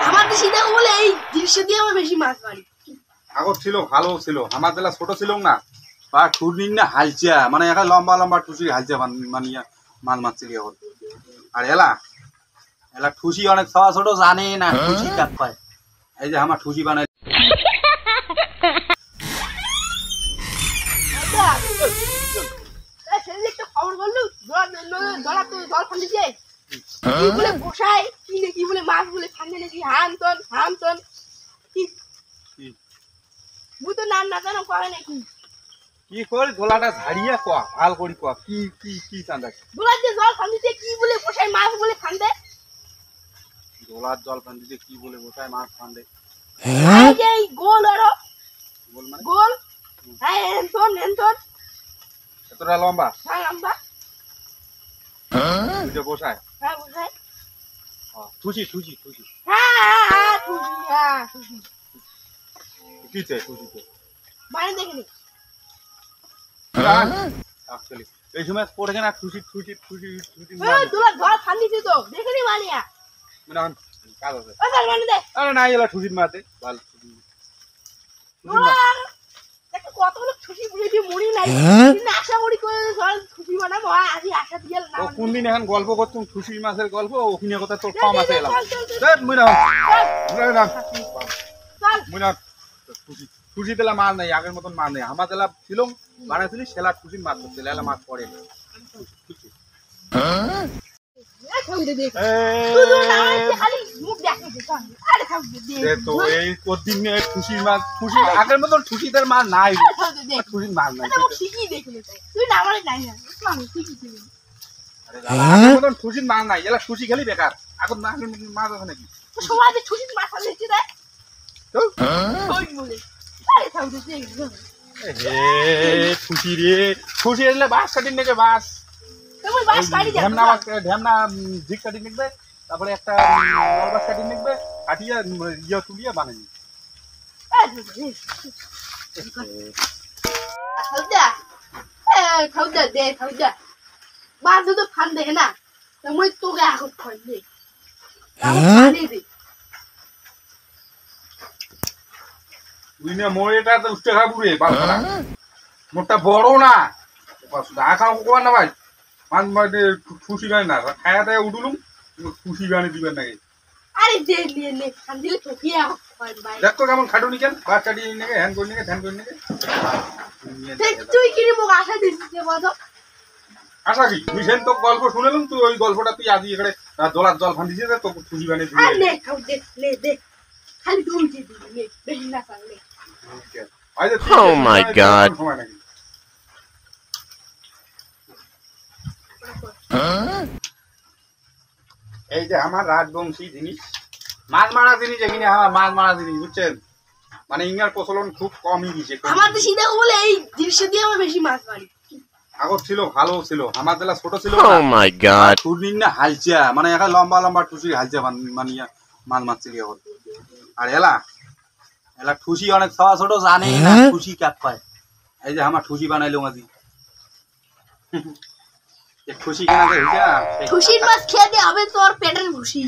আমার দেশি দেখো বলে এই দৃশ্য দিয়ে আমার বেশি মাছ মারি। আগর ছিল ভালো ছিল আমার বেলা ছোট ছিল না বা ঠুরনির না হালচা মানে একটা লম্বা লম্বা ঠুসি হালচা মানিয়া মাছ মারছিল এখন আর এলা এলা ঠুসি অনেক ছোট ছোট জানে না ঠুসি কাপ পায় এই যে আমার ঠুসি বানাই সেদিন একটা খবর বললু ধরা তো জল ফান্দিছে কি বলে বসায় কি বলে মাছ বলে ফান্দে নাকি হামতন কি বুতো নাম না জানো করে নাকি কি করে গোলাটা ঝাড়িয়া কোয়া ভাল করি কোয়া কি কি কি চান্দা গোলার যে জল ফান্দিছে কি বলে বসায় মাছ বলে ফান্দে গোলার জল ফান্দিতে কি বলে বসায় মাছ ফান্দে এই যে গোল আরো গোল মানে গোল হ্যাঁ এনতন এতটা লম্বা হ্যাঁ লম্বা বুঝে বসায় হ্যাঁ বসায় ঠুসি ঠুসি ঠুসি হ্যাঁ খুশি কিতে ঠুসিতে মানে দেখিনি অ্যাকচুয়ালি এই সময় পড়ে না ঠুসি ঠুসি ঠুসি ঠুসি এই তোলা জল ফান্দিছে তো দেখিনি মানিয়া মানে কাজ আছে ও জল মানে দে আরে না এলা ঠুসির মারতে ভাল একটা কতগুলো খুশি বুঝে দিয়ে মরি নাই কিন্তু আশা করি করে জল খুশি বানাবো আজি আশা দিয়ে না ও কোন দিন এখন গল্প করতুম খুশির মাছের গল্প ওখানে কথা তোর কম আছে এলাম খুশি খুশি দিলা মাছ নাই আগের মতন মাছ নেই আমার দিলা ছিল বানাইছিলি সেলা খুশির মাছ করছিল এলা মাছ পড়ে তো এই কদিন খুশির মাছ খুশি আগের মতন খুশিদের মাছ নাই খুশির মাছ নাই আগের মতন খুশির মাছ নাই এলা খুশি খেলি বেকার আগের না আগের মতন মাছ আছে নাকি খুশি রে খুশি এলে বাস কাটিং নেবে বাস ঢেমনা ঝিক কাটিং নেবে তারপরে একটা বাস কাটিং নেবে কাটিয়ে ইয়ে তুলিয়ে বানাই মোড়েটা তো উঠতে খাবো রে মোটটা বড় না আঁকা কোয়া না ভাই মান মাঝে খুশি গানে না খায়া টায়া উঠলুম খুশি গানে দিবেন নাকি দেখো কেমন খাটুনি কেন বাস কাটিয়ে নেগে হ্যান করে নেগে ধ্যান করে নেগে তুই কি আশা দিচ্ছিস বলো আশা কি তুই সেন তো গল্প শুনেলুম তুই ওই গল্পটা তুই আজ এখানে দোলার জল ফান দিছিস তো খুশি গানে দিবি খালি দুলছি দিবি বেশি না পারলে Oh my God. এই যে আমার রাজবংশী জিনিস মাছ মারা জিনিস এখানে আমার মাছ মারা জিনিস বুঝছেন মানে ইংয়ার প্রচলন খুব কমই দিছে আমার দেশি দেখো বলে এই দৃশ্য দিয়ে আমার বেশি মাছ মারি আগর ছিল ভালো ছিল আমার বেলা ছোট ছিল Oh my God. ঠুরনির না হালচা মানে একটা লম্বা লম্বা ঠুসি হালচা মানিয়া মাছ মারছিল এখন আর এলা এলা ঠুসি অনেক ছোট ছোট জানে না ঠুসি কাপ পায় এই যে আমার ঠুসি বানাইলো মাঝি খুশি কেনা খুশির মাছ খেয়ে হবে তোর পেটের খুশি